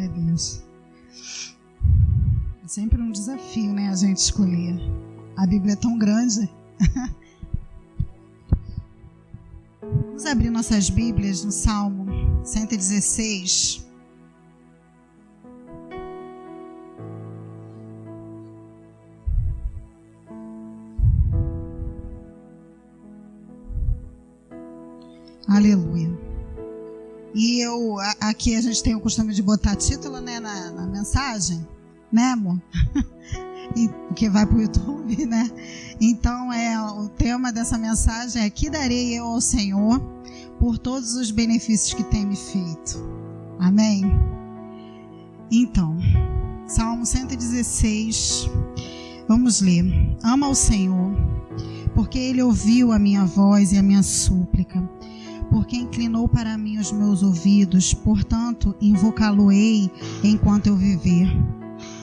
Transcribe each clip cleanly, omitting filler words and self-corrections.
Glória a Deus. É sempre um desafio, né, a gente escolher. A Bíblia é tão grande. Vamos abrir nossas Bíblias no Salmo 116. Aleluia. E aqui a gente tem o costume de botar título, né, na mensagem, né, amor? Que vai para o YouTube, né? Então, o tema dessa mensagem é: que darei eu ao Senhor por todos os benefícios que tem me feito? Amém? Então, Salmo 116, vamos ler. Ama o Senhor, porque Ele ouviu a minha voz e a minha súplica, porque inclinou para mim os meus ouvidos, portanto, invocá-lo-ei enquanto eu viver.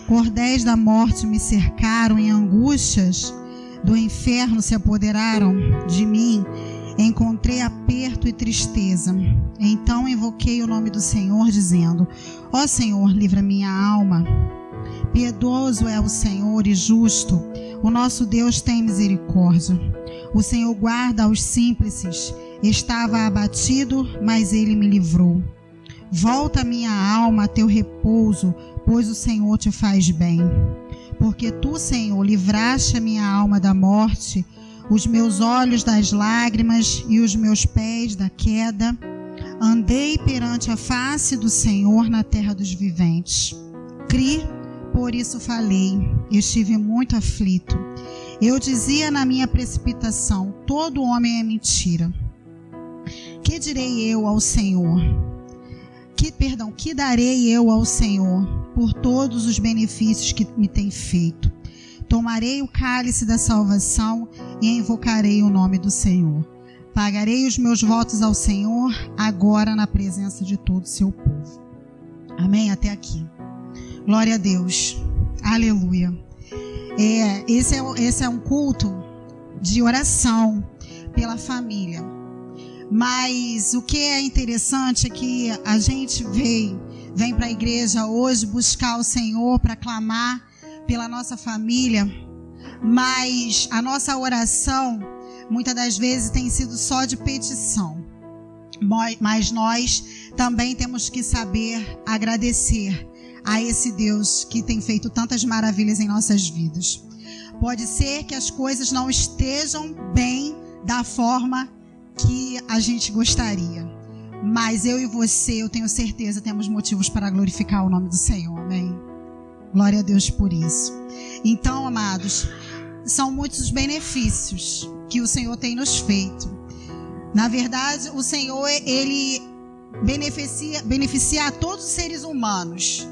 Cordéis da morte me cercaram e angústias do inferno se apoderaram de mim. Encontrei aperto e tristeza. Então invoquei o nome do Senhor, dizendo: ó Senhor, livra minha alma. Piedoso é o Senhor e justo. O nosso Deus tem misericórdia. O Senhor guarda aos simples. Estava abatido, mas Ele me livrou. Volta minha alma a teu repouso, pois o Senhor te faz bem. Porque tu, Senhor, livraste a minha alma da morte, os meus olhos das lágrimas e os meus pés da queda. Andei perante a face do Senhor na terra dos viventes. Cri, por isso falei, estive muito aflito. Eu dizia na minha precipitação: todo homem é mentira. Que direi eu ao Senhor? Que darei eu ao Senhor por todos os benefícios que me tem feito? Tomarei o cálice da salvação e invocarei o nome do Senhor. Pagarei os meus votos ao Senhor agora na presença de todo o seu povo. Amém? Até aqui. Glória a Deus. Aleluia. Esse é um culto de oração pela família. Mas o que é interessante é que a gente vem para a igreja hoje buscar o Senhor para clamar pela nossa família, mas a nossa oração muitas das vezes tem sido só de petição. Mas nós também temos que saber agradecer a esse Deus que tem feito tantas maravilhas em nossas vidas. Pode ser que as coisas não estejam bem da forma que a gente gostaria, mas eu e você, eu tenho certeza, temos motivos para glorificar o nome do Senhor, amém? Glória a Deus por isso. Então, amados, são muitos os benefícios que o Senhor tem nos feito. Na verdade, o Senhor, Ele beneficia a todos os seres humanos,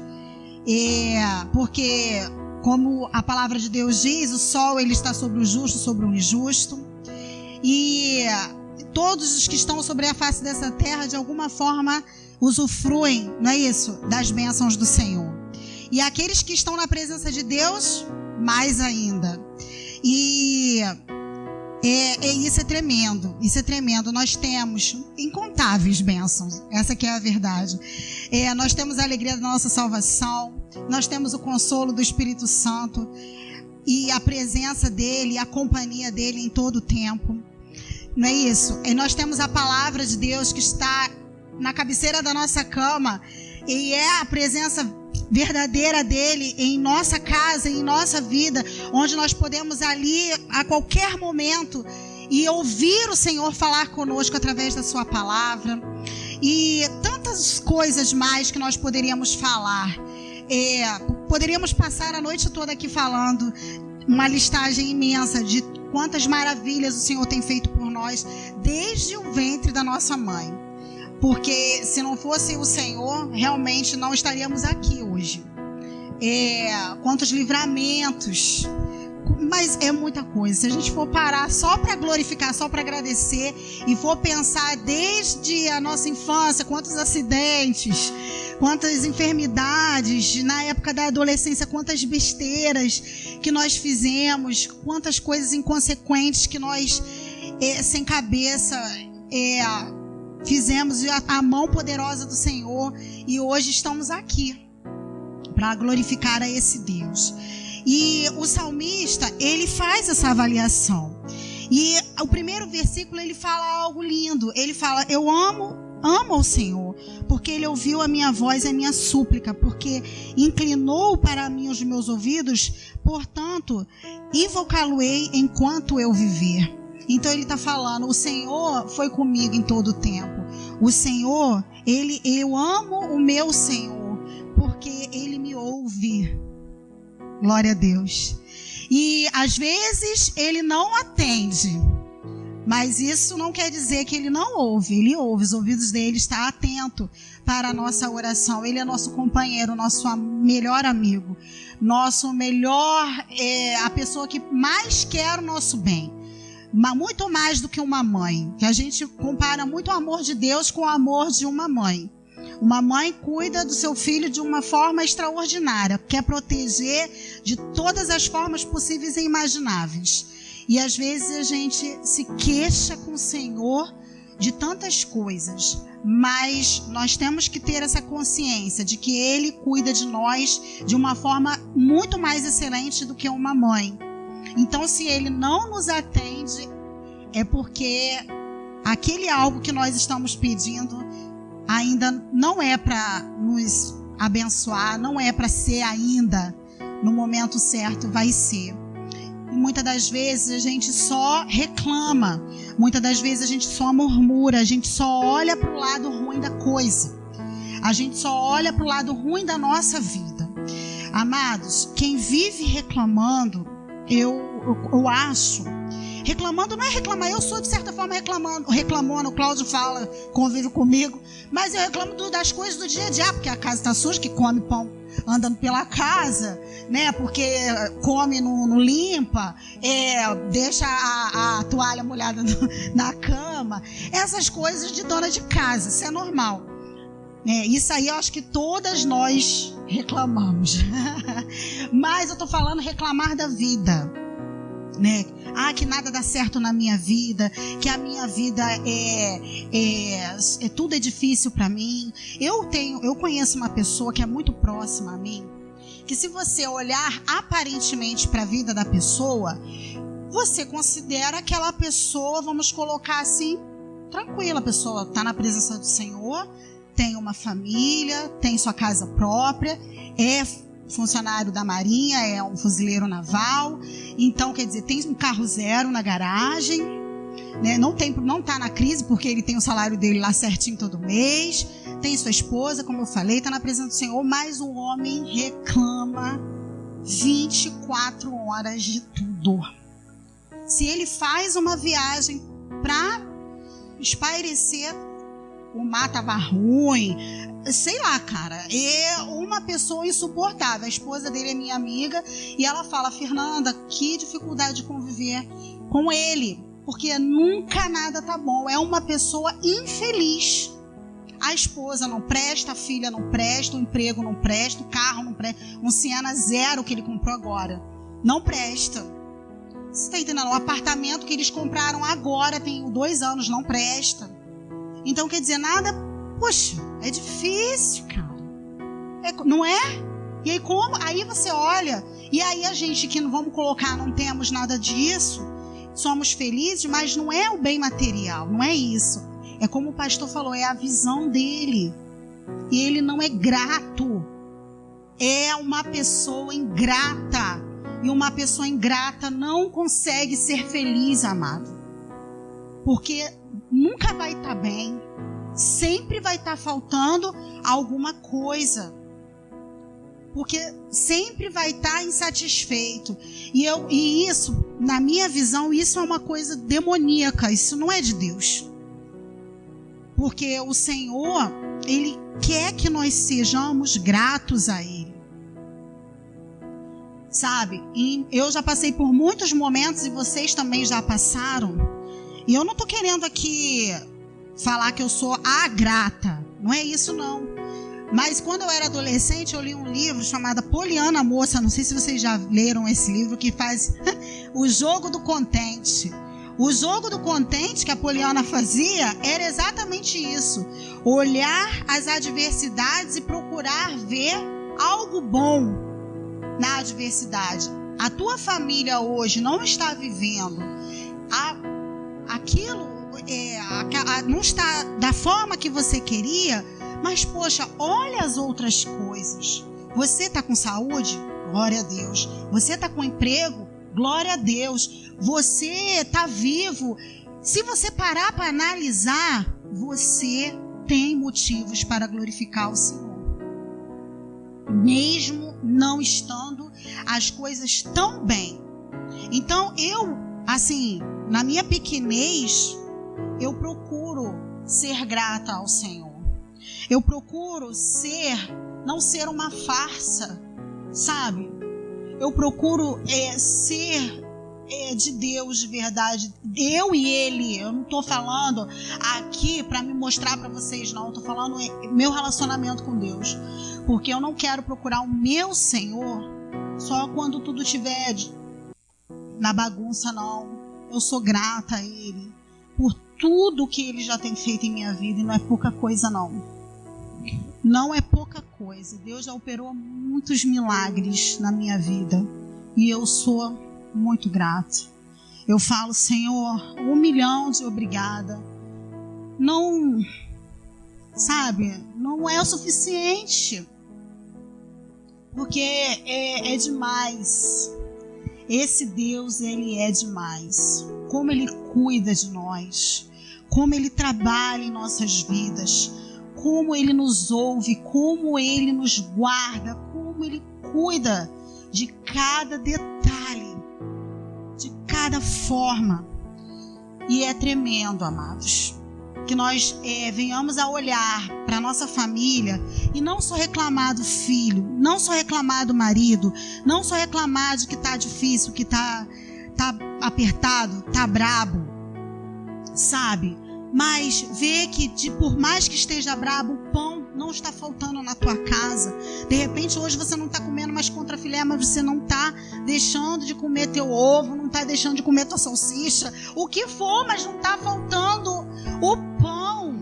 porque, como a palavra de Deus diz, o sol ele está sobre o justo, sobre o injusto, e todos os que estão sobre a face dessa terra, de alguma forma, usufruem, não é isso? Das bênçãos do Senhor. E aqueles que estão na presença de Deus, mais ainda. E isso é tremendo, isso é tremendo. Nós temos incontáveis bênçãos, essa que é a verdade. Nós temos a alegria da nossa salvação, nós temos o consolo do Espírito Santo e a presença dEle, a companhia dEle em todo o tempo. Não é isso? E nós temos a palavra de Deus que está na cabeceira da nossa cama, e é a presença verdadeira dele em nossa casa, em nossa vida, onde nós podemos ali a qualquer momento e ouvir o Senhor falar conosco através da sua palavra, e tantas coisas mais que nós poderíamos falar. Poderíamos passar a noite toda aqui falando, uma listagem imensa de quantas maravilhas o Senhor tem feito por nós desde o ventre da nossa mãe. Porque se não fosse o Senhor, realmente não estaríamos aqui hoje. Quantos livramentos. Mas é muita coisa. Se a gente for parar só para glorificar, só para agradecer, e for pensar desde a nossa infância, quantos acidentes, quantas enfermidades, na época da adolescência, quantas besteiras que nós fizemos, quantas coisas inconsequentes que nós, sem cabeça, fizemos, a mão poderosa do Senhor, e hoje estamos aqui. para glorificar a esse Deus. E o salmista, ele faz essa avaliação. E o primeiro versículo, ele fala algo lindo. Ele fala: eu amo ao Senhor, porque Ele ouviu a minha voz e a minha súplica, porque inclinou para mim os meus ouvidos, portanto, invocá-lo-ei enquanto eu viver. Então ele está falando: o Senhor foi comigo em todo o tempo. O Senhor, eu amo o meu Senhor, porque Ele me ouve. Glória a Deus. E às vezes Ele não atende, mas isso não quer dizer que Ele não ouve. Ele ouve, os ouvidos dele estão atentos para a nossa oração. Ele é nosso companheiro, nosso melhor amigo, nosso melhor, a pessoa que mais quer o nosso bem. Muito mais do que uma mãe, que a gente compara muito o amor de Deus com o amor de uma mãe. Uma mãe cuida do seu filho de uma forma extraordinária, quer proteger de todas as formas possíveis e imagináveis. E às vezes a gente se queixa com o Senhor de tantas coisas, mas nós temos que ter essa consciência de que Ele cuida de nós de uma forma muito mais excelente do que uma mãe. Então, se Ele não nos atende, é porque aquele algo que nós estamos pedindo ainda não é para nos abençoar, não é para ser ainda no momento certo, vai ser. E muitas das vezes a gente só reclama, muitas das vezes a gente só murmura, a gente só olha para o lado ruim da coisa, a gente só olha para o lado ruim da nossa vida. Amados, quem vive reclamando, eu acho, reclamando não é reclamar, eu sou de certa forma reclamando, o Cláudio fala, convive comigo, mas eu reclamo das coisas do dia a dia, porque a casa está suja, que come pão andando pela casa, né? Porque come, não limpa, deixa a toalha molhada na cama, essas coisas de dona de casa, isso é normal. Isso aí eu acho que todas nós reclamamos. Mas eu estou falando reclamar da vida, né? Que nada dá certo na minha vida, que a minha vida tudo é difícil para mim. Eu conheço uma pessoa que é muito próxima a mim, que se você olhar aparentemente para a vida da pessoa, você considera aquela pessoa, vamos colocar assim, tranquila. A pessoa está na presença do Senhor, tem uma família, tem sua casa própria, é funcionário da Marinha, é um fuzileiro naval, então quer dizer, tem um carro zero na garagem, né? Não está na crise porque ele tem o salário dele lá certinho todo mês, tem sua esposa, como eu falei, está na presença do Senhor, mas o homem reclama 24 horas de tudo. Se ele faz uma viagem para espairecer, o mar estava ruim, sei lá, cara, é uma pessoa insuportável. A esposa dele é minha amiga e ela fala: Fernanda, que dificuldade de conviver com ele, porque nunca nada tá bom, é uma pessoa infeliz. A esposa não presta, a filha não presta, o emprego não presta, o carro não presta, um Siena zero que ele comprou agora não presta. Você está entendendo? O apartamento que eles compraram agora tem 2 anos, não presta. Então, quer dizer, nada, poxa, é difícil, cara. Não é? E aí, como? Aí você olha, e aí a gente que não vamos colocar, não temos nada disso, somos felizes, mas não é o bem material, não é isso. É como o pastor falou, é a visão dele. E ele não é grato. É uma pessoa ingrata. E uma pessoa ingrata não consegue ser feliz, amado. Porque nunca vai estar bem, sempre vai estar faltando alguma coisa, porque sempre vai estar insatisfeito. E isso, na minha visão, isso é uma coisa demoníaca, isso não é de Deus. Porque o Senhor, Ele quer que nós sejamos gratos a Ele. Sabe? E eu já passei por muitos momentos e vocês também já passaram. E eu não estou querendo aqui falar que eu sou a grata. Não é isso, não. Mas quando eu era adolescente, eu li um livro chamado Poliana Moça. Não sei se vocês já leram esse livro, que faz o jogo do contente. O jogo do contente que a Poliana fazia era exatamente isso. Olhar as adversidades e procurar ver algo bom na adversidade. A tua família hoje não está vivendo aquilo, não está da forma que você queria, mas poxa, olha as outras coisas. Você está com saúde? Glória a Deus. Você está com emprego? Glória a Deus. Você está vivo. Se você parar para analisar, você tem motivos para glorificar o Senhor. Mesmo não estando as coisas tão bem. Então na minha pequenez, eu procuro ser grata ao Senhor. Eu procuro não ser uma farsa, sabe? Eu procuro ser de Deus de verdade. Eu e Ele. Eu não estou falando aqui para me mostrar para vocês, não. Eu estou falando meu relacionamento com Deus. Porque eu não quero procurar o meu Senhor só quando tudo estiver na bagunça, não. Eu sou grata a Ele por tudo que Ele já tem feito em minha vida. E não é pouca coisa, não. Não é pouca coisa. Deus já operou muitos milagres na minha vida. E eu sou muito grata. Eu falo, Senhor, 1 milhão de obrigada. Não, sabe, não é o suficiente. Porque é demais. Esse Deus, Ele é demais. Como Ele cuida de nós. Como Ele trabalha em nossas vidas. Como Ele nos ouve. Como Ele nos guarda. Como Ele cuida de cada detalhe. De cada forma. E é tremendo, amados. Que nós venhamos a olhar para a nossa família e não só reclamar do filho, não só reclamar do marido, não só reclamar de que está difícil, que tá apertado, tá brabo, sabe? Mas ver que por mais que esteja brabo, o pão não está faltando na tua casa. De repente hoje você não está comendo mais contrafilé, mas você não está deixando de comer teu ovo, não está deixando de comer tua salsicha, o que for, mas não está faltando o pão.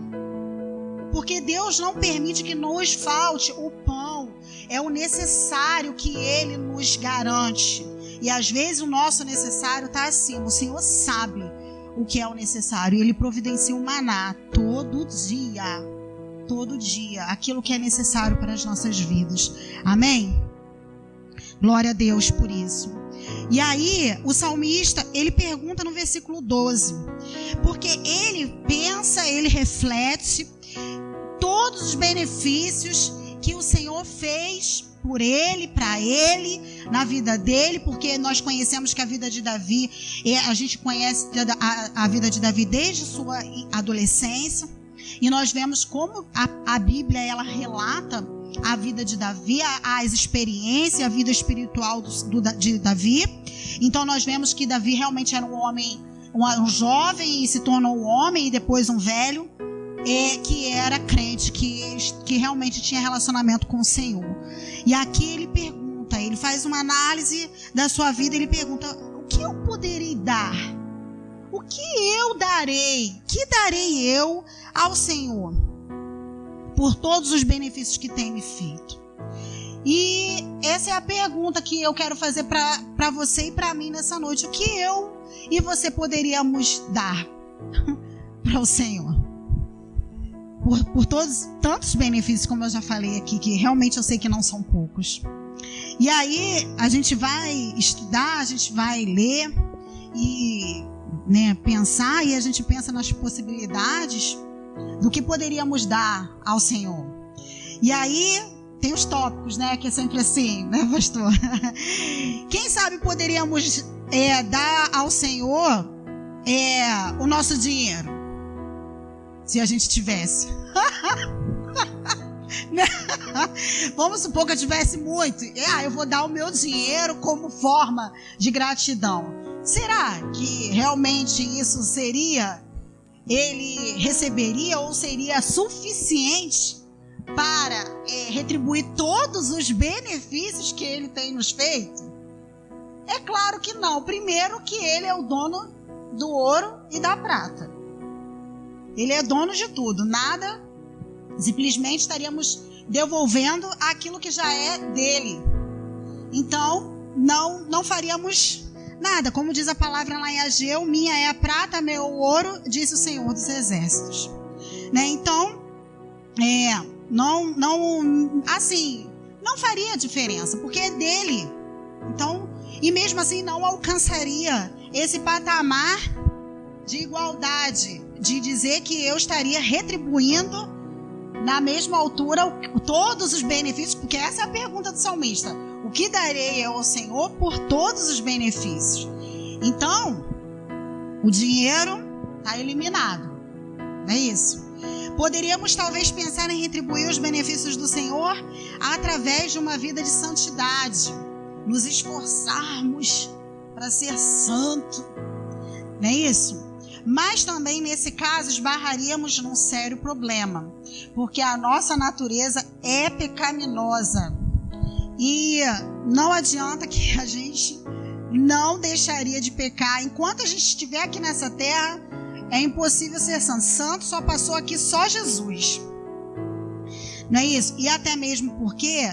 Porque Deus não permite que nos falte o pão. É o necessário que Ele nos garante. E às vezes o nosso necessário está acima. O Senhor sabe o que é o necessário. Ele providencia o maná todo dia. Todo dia. Aquilo que é necessário para as nossas vidas. Amém? Glória a Deus por isso. E aí, o salmista, ele pergunta no versículo 12. Porque ele pensa, ele reflete todos os benefícios que o Senhor fez por ele, para ele, na vida dele, porque nós conhecemos que a vida de Davi, a gente conhece a vida de Davi desde sua adolescência, e nós vemos como a Bíblia, ela relata a vida de Davi, as experiências, a vida espiritual de Davi. Então nós vemos que Davi realmente era um homem, um jovem, e se tornou um homem, e depois um velho, que era crente, que realmente tinha relacionamento com o Senhor. E aqui ele pergunta, ele faz uma análise da sua vida, ele pergunta: o que eu poderei dar? O que eu darei? Que darei eu ao Senhor por todos os benefícios que tem me feito? E essa é a pergunta que eu quero fazer para você e para mim nessa noite. O que eu e você poderíamos dar para o Senhor? Por todos tantos benefícios, como eu já falei aqui, que realmente eu sei que não são poucos. E aí a gente vai estudar, a gente vai ler e pensar, e a gente pensa nas possibilidades do que poderíamos dar ao Senhor. E aí tem os tópicos, que é sempre assim, pastor? Quem sabe poderíamos dar ao Senhor o nosso dinheiro, se a gente tivesse. Vamos supor que eu tivesse muito. Eu vou dar o meu dinheiro como forma de gratidão. Será que realmente isso ele receberia, ou seria suficiente para retribuir todos os benefícios que ele tem nos feito? É claro que não. Primeiro que ele é o dono do ouro e da prata. Ele é dono de tudo. Nada, simplesmente estaríamos devolvendo aquilo que já é dele. Então, não faríamos nada. Como diz a palavra lá em Ageu, minha é a prata, meu ouro, disse o Senhor dos Exércitos. Né? Então, não faria diferença, porque é dele. Então, e mesmo assim não alcançaria esse patamar de igualdade, de dizer que eu estaria retribuindo na mesma altura todos os benefícios, porque essa é a pergunta do salmista: o que darei ao Senhor por todos os benefícios? Então, o dinheiro está eliminado, não é isso? Poderíamos talvez pensar em retribuir os benefícios do Senhor através de uma vida de santidade, nos esforçarmos para ser santo, não é isso? Mas também nesse caso esbarraríamos num sério problema, porque a nossa natureza é pecaminosa e não adianta que a gente não deixaria de pecar. Enquanto a gente estiver aqui nessa terra, é impossível ser santo. Santo só passou aqui só Jesus, não é isso? E até mesmo porque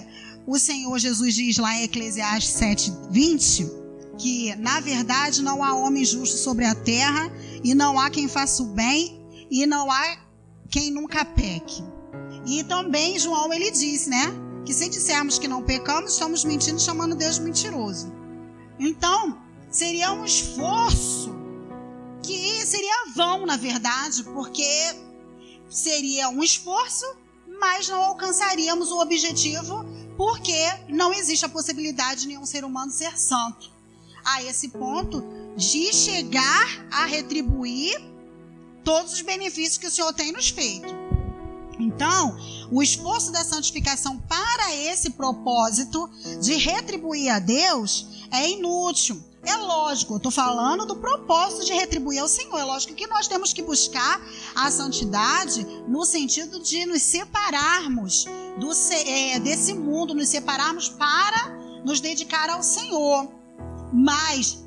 o Senhor Jesus diz lá em Eclesiastes 7:20 que na verdade não há homem justo sobre a terra, e não há quem faça o bem, e não há quem nunca peque. E também João, ele disse, né, que se dissermos que não pecamos, estamos mentindo, chamando Deus de mentiroso. Então, seria um esforço que seria vão, na verdade, porque seria um esforço, mas não alcançaríamos o objetivo, porque não existe a possibilidade de nenhum ser humano ser santo a esse ponto de chegar a retribuir todos os benefícios que o Senhor tem nos feito. Então, o esforço da santificação para esse propósito de retribuir a Deus é inútil. É lógico, eu estou falando do propósito de retribuir ao Senhor. É lógico que nós temos que buscar a santidade no sentido de nos separarmos desse mundo, nos separarmos para nos dedicar ao Senhor. Mas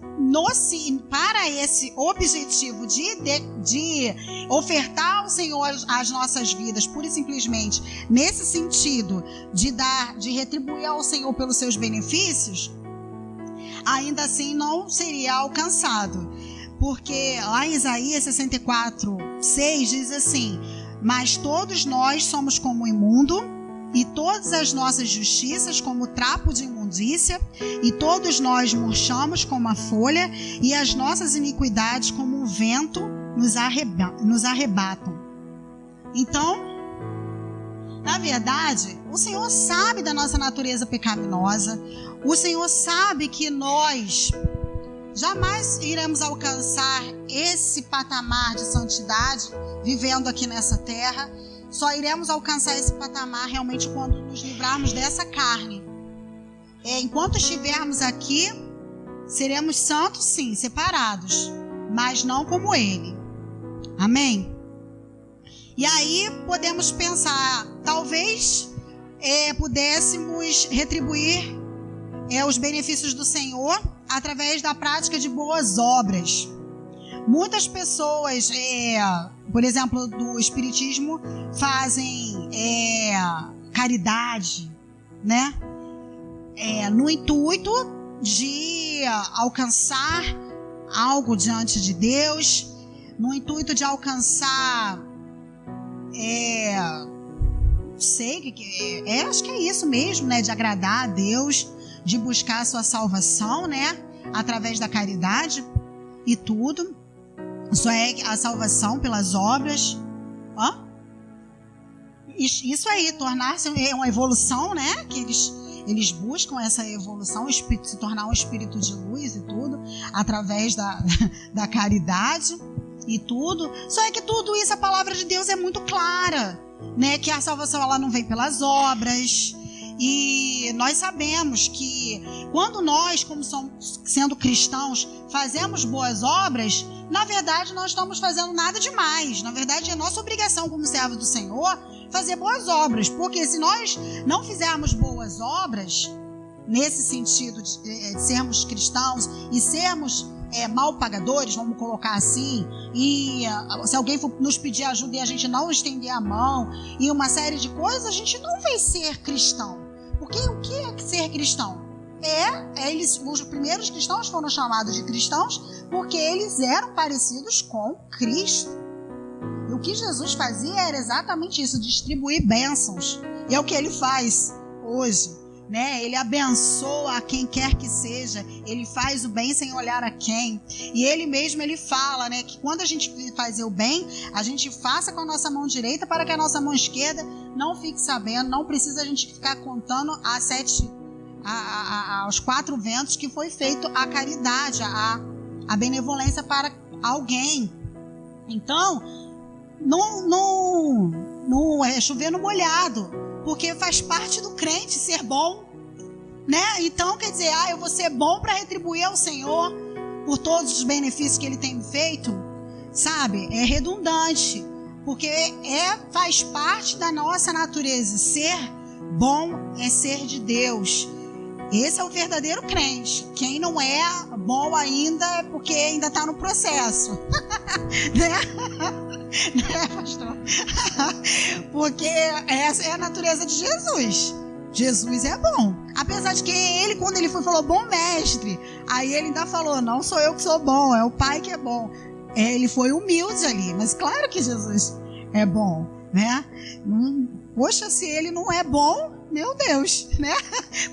para esse objetivo de ofertar ao Senhor as nossas vidas, pura e simplesmente nesse sentido de retribuir ao Senhor pelos seus benefícios, ainda assim não seria alcançado. Porque lá em Isaías 64:6 diz assim: mas todos nós somos como o imundo, e todas as nossas justiças como trapo de imundícia, e todos nós murchamos como a folha, e as nossas iniquidades como um vento nos arrebatam. Então, na verdade, o Senhor sabe da nossa natureza pecaminosa, o Senhor sabe que nós jamais iremos alcançar esse patamar de santidade vivendo aqui nessa terra. Só iremos alcançar esse patamar realmente quando nos livrarmos dessa carne. Enquanto estivermos aqui, seremos santos sim, separados, mas não como Ele. Amém? E aí podemos pensar, talvez pudéssemos retribuir os benefícios do Senhor através da prática de boas obras. Muitas pessoas, por exemplo, do Espiritismo, fazem caridade, né? No intuito de alcançar algo diante de Deus, no intuito de alcançar, acho que é isso mesmo, né? De agradar a Deus, de buscar a sua salvação, né? Através da caridade e tudo. Isso é a salvação pelas obras. Isso aí, tornar-se uma evolução, né? Que eles buscam essa evolução, se tornar um espírito de luz e tudo, através da caridade e tudo. Só é que tudo isso, a palavra de Deus é muito clara, né? Que a salvação ela não vem pelas obras. E nós sabemos que quando nós, como sendo cristãos, fazemos boas obras, na verdade não estamos fazendo nada demais. Na verdade é nossa obrigação como servos do Senhor fazer boas obras, porque se nós não fizermos boas obras, nesse sentido de sermos cristãos e sermos mal pagadores, vamos colocar assim, e se alguém for nos pedir ajuda e a gente não estender a mão e uma série de coisas, a gente não vai ser cristão. Porque o que é ser cristão? Os primeiros cristãos foram chamados de cristãos porque eles eram parecidos com Cristo. E o que Jesus fazia era exatamente isso, distribuir bênçãos. E é o que ele faz hoje, né? Ele abençoa a quem quer que seja, ele faz o bem sem olhar a quem. E ele mesmo, ele fala, né, que quando a gente fazer o bem, a gente faça com a nossa mão direita para que a nossa mão esquerda não fique sabendo, não precisa a gente ficar contando aos 4 ventos que foi feito a caridade, a benevolência para alguém. Então, não é chover no molhado, porque faz parte do crente ser bom, né? Então, quer dizer, eu vou ser bom para retribuir ao Senhor por todos os benefícios que Ele tem feito, sabe? É redundante, porque faz parte da nossa natureza. Ser bom é ser de Deus. Esse é o verdadeiro crente. Quem não é bom ainda é porque ainda está no processo, né? Né, pastor? Porque essa é a natureza de Jesus. Jesus é bom. Apesar de que ele, quando ele falou bom mestre, aí ele ainda falou, não sou eu que sou bom, é o Pai que é bom. Ele foi humilde ali, mas claro que Jesus é bom, né? Poxa, se ele não é bom, meu Deus, né?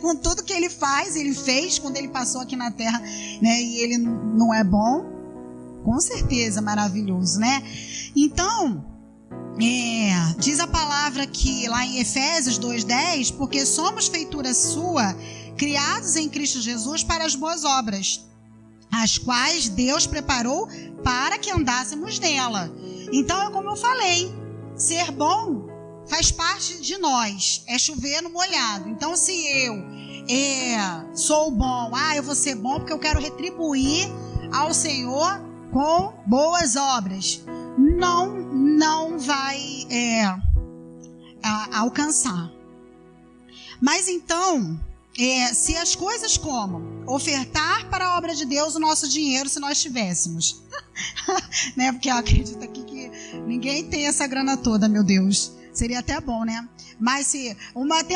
Com tudo que ele faz, ele fez quando ele passou aqui na terra, né? E ele não é bom, com certeza maravilhoso, né? Então, diz a palavra aqui, lá em Efésios 2:10, porque somos feitura sua, criados em Cristo Jesus para as boas obras, as quais Deus preparou para que andássemos nela. Então, é como eu falei, ser bom faz parte de nós, é chover no molhado. Então, se eu sou bom, eu vou ser bom porque eu quero retribuir ao Senhor com boas obras, não vai alcançar. Mas então, se as coisas como ofertar para a obra de Deus o nosso dinheiro, se nós tivéssemos, né? Porque eu acredito aqui que ninguém tem essa grana toda, meu Deus. Seria até bom, né? Mas tem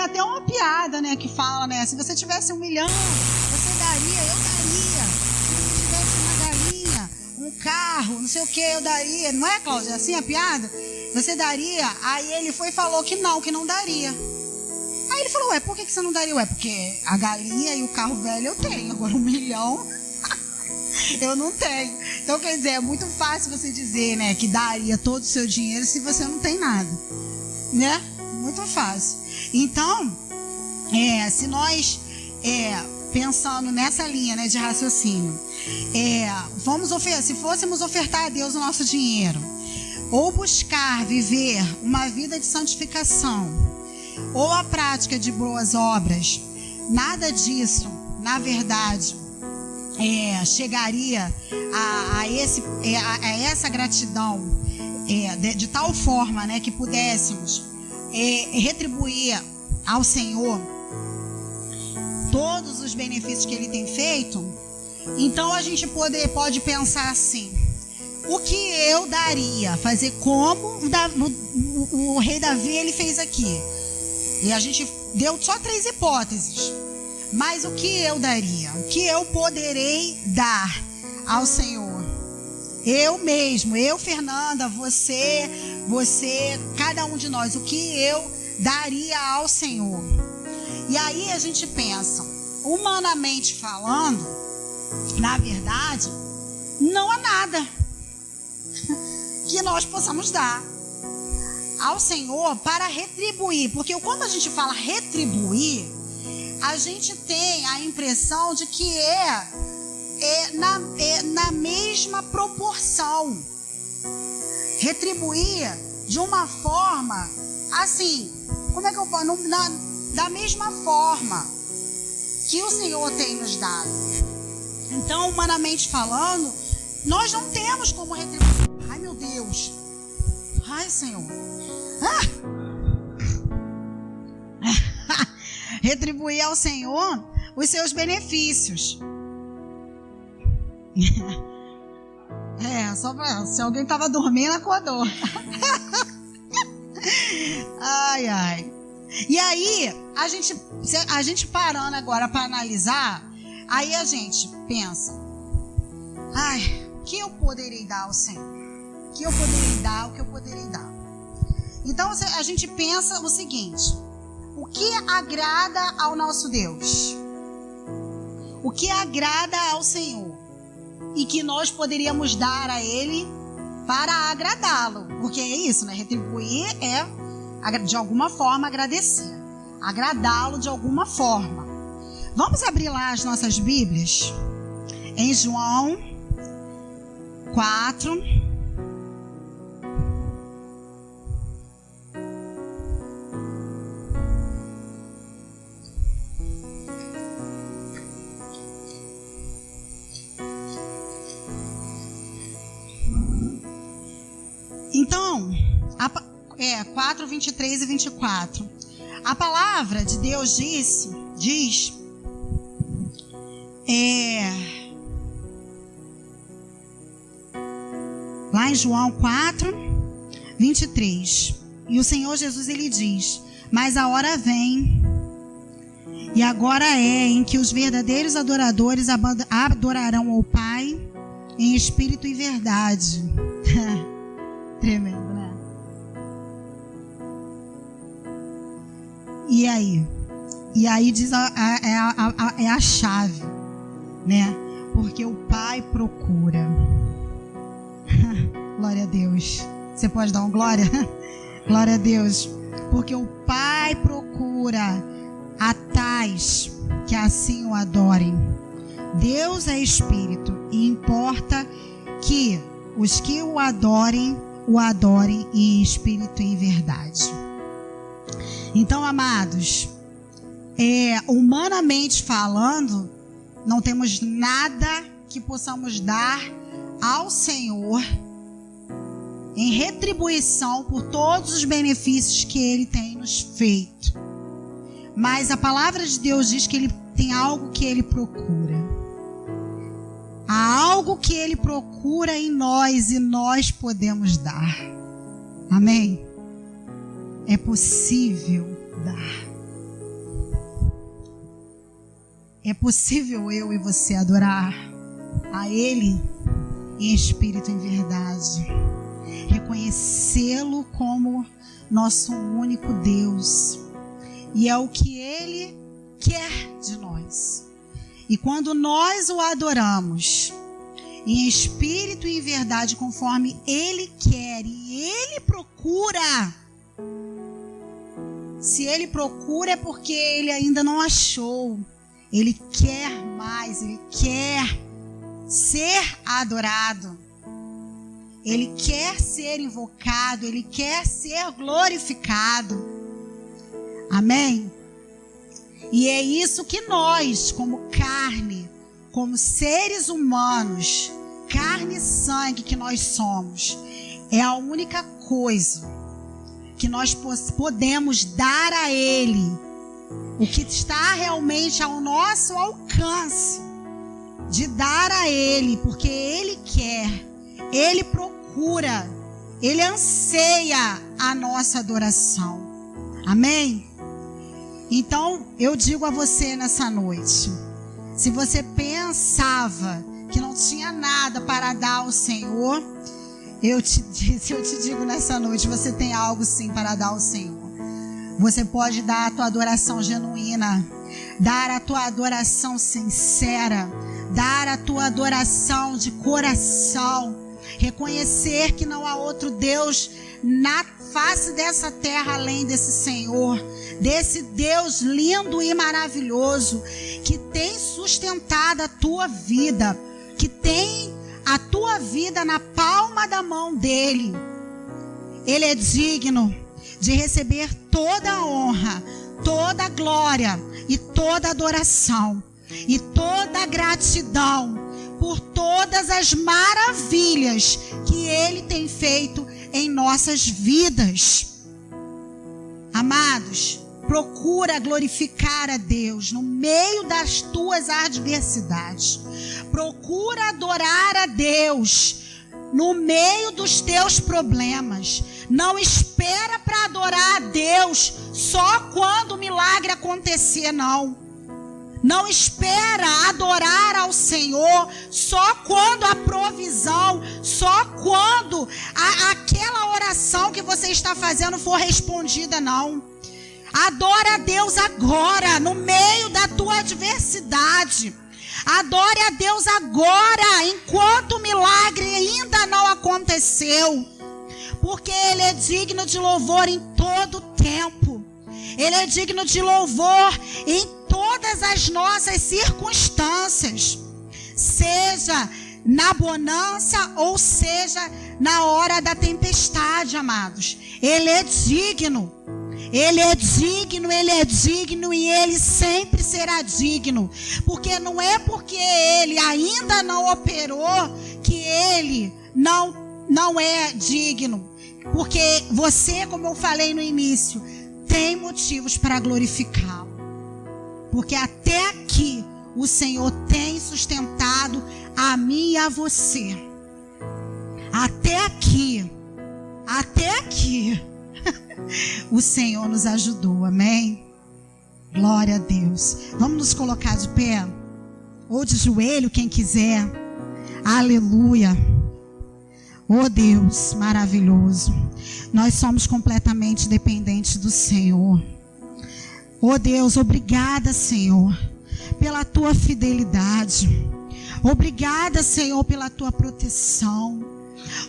até uma piada, né, que fala, né? Se você tivesse 1 milhão, você daria, eu daria. Se você tivesse uma galinha, um carro, não sei o que, eu daria. Não é, Cláudia? Assim a piada? Você daria? Aí ele foi e falou que não daria. Aí ele falou, por que você não daria? Porque a galinha e o carro velho eu tenho. Agora 1 milhão, eu não tenho. Então, quer dizer, é muito fácil você dizer, né, que daria todo o seu dinheiro se você não tem nada. Né? Muito fácil. Então, se nós pensando nessa linha, né, de raciocínio, se fôssemos ofertar a Deus o nosso dinheiro, ou buscar viver uma vida de santificação, ou a prática de boas obras, nada disso, na verdade, chegaria a essa gratidão, de tal forma, né, que pudéssemos retribuir ao Senhor todos os benefícios que Ele tem feito. Então a gente pode pensar assim: o que eu daria? Fazer como o rei Davi ele fez aqui. E a gente deu só 3 hipóteses. Mas o que eu daria? O que eu poderei dar ao Senhor? Eu mesmo, Fernanda, você, cada um de nós, o que eu daria ao Senhor? E aí a gente pensa, humanamente falando, na verdade, não há nada que nós possamos dar ao Senhor para retribuir. Porque quando a gente fala retribuir, a gente tem a impressão de que na mesma proporção. Retribuir de uma forma assim, como é que eu falo? Da mesma forma que o Senhor tem nos dado. Então, humanamente falando, nós não temos como retribuir. Ai, meu Deus. Ai, Senhor. Retribuir ao Senhor os seus benefícios. Só pra, se alguém estava dormindo, acordou. Ai. E aí, a gente parando agora para analisar, aí a gente pensa, o que eu poderei dar ao Senhor? O que eu poderei dar? Então, a gente pensa o seguinte: o que agrada ao nosso Deus? O que agrada ao Senhor? E que nós poderíamos dar a Ele para agradá-lo. Porque é isso, né? Retribuir é, de alguma forma, agradecer. Agradá-lo de alguma forma. Vamos abrir lá as nossas Bíblias? Em João 4. Então, 4, 23 e 24. A palavra de Deus diz, lá em João 4, 23. E o Senhor Jesus, ele diz: mas a hora vem, e agora é, em que os verdadeiros adoradores adorarão ao Pai em espírito e verdade. Tremendo, né? E aí diz é a chave, né? Porque o Pai procura. Glória a Deus. Você pode dar um glória? Glória a Deus. Porque o Pai procura a tais que assim o adorem. Deus é espírito e importa que os que o adorem em espírito e em verdade. Então, amados, humanamente falando, não temos nada que possamos dar ao Senhor em retribuição por todos os benefícios que Ele tem nos feito. Mas a palavra de Deus diz que Ele tem algo que Ele procura. Há algo que Ele procura em nós e nós podemos dar. Amém? É possível dar. É possível eu e você adorar a Ele em espírito e em verdade. Reconhecê-lo como nosso único Deus. E é o que Ele quer de nós. E quando nós o adoramos em espírito e em verdade, conforme Ele quer e Ele procura, se Ele procura é porque Ele ainda não achou. Ele quer mais, Ele quer ser adorado. Ele quer ser invocado, Ele quer ser glorificado. Amém? E é isso que nós, como carne, como seres humanos, carne e sangue que nós somos, é a única coisa que nós podemos dar a Ele, o que está realmente ao nosso alcance de dar a Ele, porque Ele quer, Ele procura, Ele anseia a nossa adoração. Amém? Então, eu digo a você nessa noite, se você pensava que não tinha nada para dar ao Senhor, eu te digo nessa noite, você tem algo sim para dar ao Senhor. Você pode dar a tua adoração genuína, dar a tua adoração sincera, dar a tua adoração de coração, reconhecer que não há outro Deus na face dessa terra além desse Senhor, desse Deus lindo e maravilhoso, que tem sustentado a tua vida, que tem a tua vida na palma da mão dele. Ele é digno de receber toda a honra, toda a glória e toda a adoração e toda a gratidão por todas as maravilhas que Ele tem feito em nossas vidas. Amados, Procura glorificar a Deus no meio das tuas adversidades. Procura adorar a Deus no meio dos teus problemas. Não espera para adorar a Deus só quando o milagre acontecer, não. Não espera adorar ao Senhor só quando a provisão, só quando aquela oração que você está fazendo for respondida, não. Adora a Deus agora, no meio da tua adversidade. Adore a Deus agora, enquanto o milagre ainda não aconteceu. Porque Ele é digno de louvor em todo tempo. Ele é digno de louvor em todas as nossas circunstâncias. Seja na bonança ou seja na hora da tempestade, amados. Ele é digno. Ele é digno, Ele é digno e Ele sempre será digno. Porque não é porque Ele ainda não operou que Ele não é digno. Porque você, como eu falei no início, tem motivos para glorificá-lo. Porque até aqui o Senhor tem sustentado a mim e a você. Até aqui. O Senhor nos ajudou, amém? Glória a Deus. Vamos nos colocar de pé, ou de joelho, quem quiser. Aleluia. Oh Deus, maravilhoso. Nós somos completamente dependentes do Senhor. Oh Deus, obrigada, Senhor, pela tua fidelidade. Obrigada, Senhor, pela tua proteção.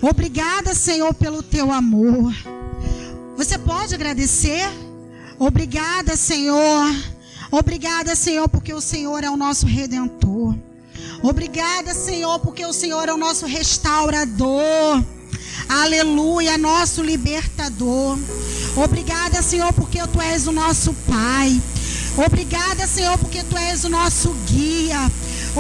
Obrigada, Senhor, pelo teu amor. Você pode agradecer? Obrigada, Senhor. Obrigada, Senhor, porque o Senhor é o nosso Redentor. Obrigada, Senhor, porque o Senhor é o nosso restaurador. Aleluia, nosso libertador. Obrigada, Senhor, porque Tu és o nosso Pai. Obrigada, Senhor, porque Tu és o nosso guia.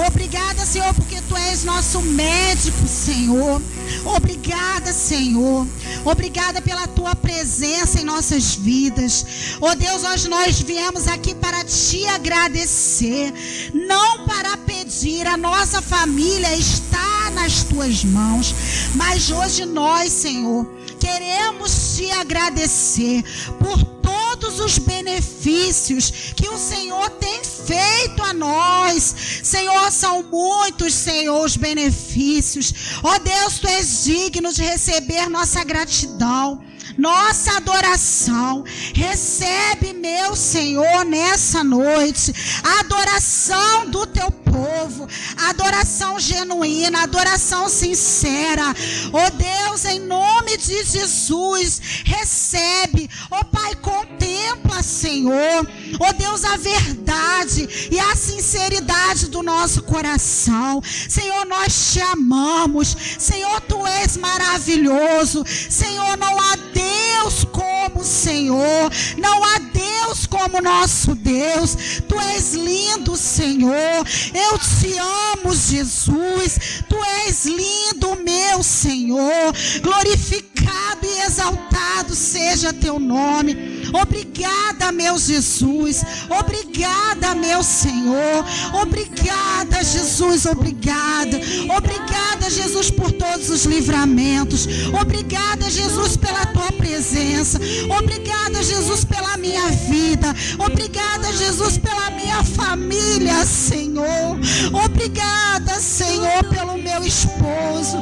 Obrigada, Senhor, porque Tu és nosso médico, Senhor. Obrigada, Senhor. Obrigada pela Tua presença em nossas vidas. Oh Deus, hoje nós viemos aqui para Te agradecer, não para pedir. A nossa família está nas Tuas mãos, mas hoje nós, Senhor, queremos Te agradecer por todos os benefícios que o Senhor tem feito a nós. Senhor, são muitos, Senhor, os benefícios. Ó Deus, Tu és digno de receber nossa gratidão, nossa adoração. Recebe, meu Senhor, nessa noite, a adoração do Teu povo, adoração genuína, adoração sincera. Ó Deus, em nome de Jesus, recebe, ó Pai, contempla, Senhor, ó Deus, a verdade e a sinceridade do nosso coração. Senhor, nós Te amamos. Senhor, Tu és maravilhoso. Senhor, não há Deus como o Senhor, não há Deus como nosso Deus. Tu és lindo, Senhor. Eu Te amo, Jesus. Tu és lindo, meu Senhor. Glorificado e exaltado seja Teu nome. Obrigada, meu Jesus. Obrigada, meu Senhor. Obrigada, Jesus. Obrigada. Obrigada, Jesus, por todos os livramentos. Obrigada, Jesus, pela Tua presença. Obrigada, Jesus, pela minha vida. Obrigada, Jesus, pela minha família, Senhor. Obrigada, Senhor, pelo meu esposo.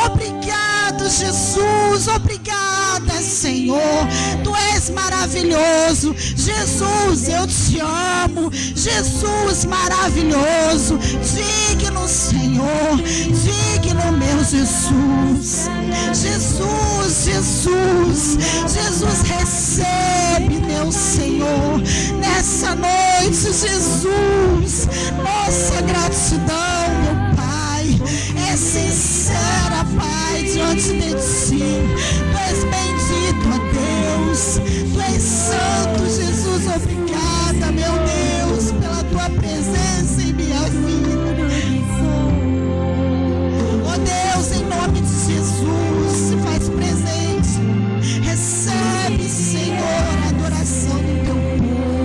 Obrigado, Jesus. Obrigada, Senhor. Tu és maravilhoso. Jesus, eu Te amo. Jesus, maravilhoso. Digno, Senhor. Digno, meu Jesus. Jesus, Jesus. Jesus, recebe, meu Senhor, nessa noite, Jesus. Nossa gratidão, meu Pai, é sincera, Pai, diante de Ti. Tu és bendito, ó Deus. Tu és santo, Jesus. Obrigada, meu Deus, pela Tua presença em minha vida. Ó Deus, em nome de Jesus, se faz presente. Recebe, Senhor, a adoração do Teu povo.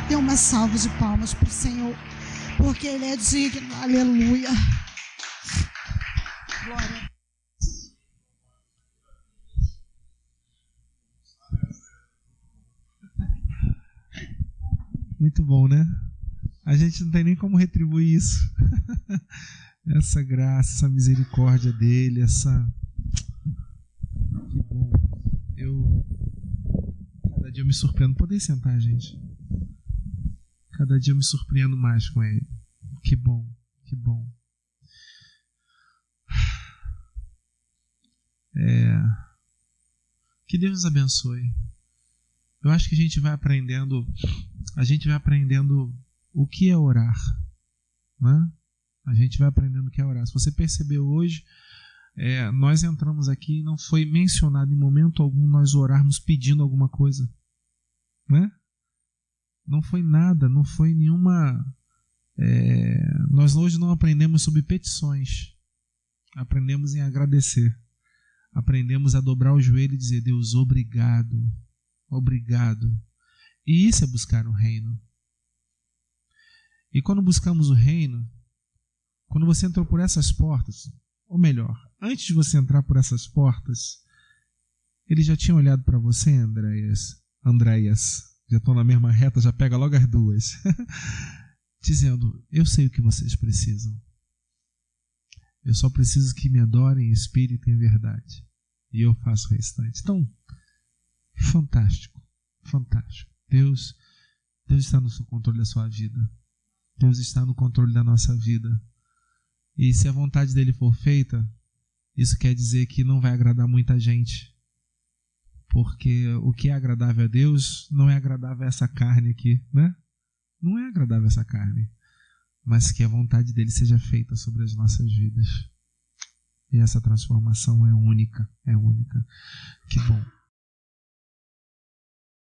Dê uma salva de palmas para o Senhor. porque Ele é digno. Aleluia. Glória. Muito bom, né? A gente não tem nem como retribuir isso. Essa graça, essa misericórdia dele, essa... Que bom. Cada dia eu me surpreendo. Podem sentar, gente. Cada dia eu me surpreendo mais com ele. Que bom, que bom. Que Deus nos abençoe. Eu acho que a gente vai aprendendo o que é orar, né? A gente vai aprendendo o que é orar. Se você percebeu hoje, nós entramos aqui e não foi mencionado em momento algum nós orarmos pedindo alguma coisa, né? Não foi nada, não foi nenhuma... nós hoje não aprendemos sobre petições, aprendemos em agradecer, aprendemos a dobrar o joelho e dizer: Deus, obrigado, obrigado. E isso é buscar o reino. E quando buscamos o reino, quando você entrou por essas portas, ou melhor, antes de você entrar por essas portas, ele já tinha olhado para você, Andréias, já estão na mesma reta, já pega logo as duas, dizendo: eu sei o que vocês precisam. Eu só preciso que me adorem em espírito e em verdade. E eu faço o restante. Então, fantástico, fantástico. Deus está no controle da sua vida. Deus está no controle da nossa vida. E se a vontade dele for feita, isso quer dizer que não vai agradar muita gente. Porque o que é agradável a Deus não é agradável a essa carne aqui, né? Não é agradável essa carne. Mas que a vontade dele seja feita sobre as nossas vidas. E essa transformação é única, é única. Que bom.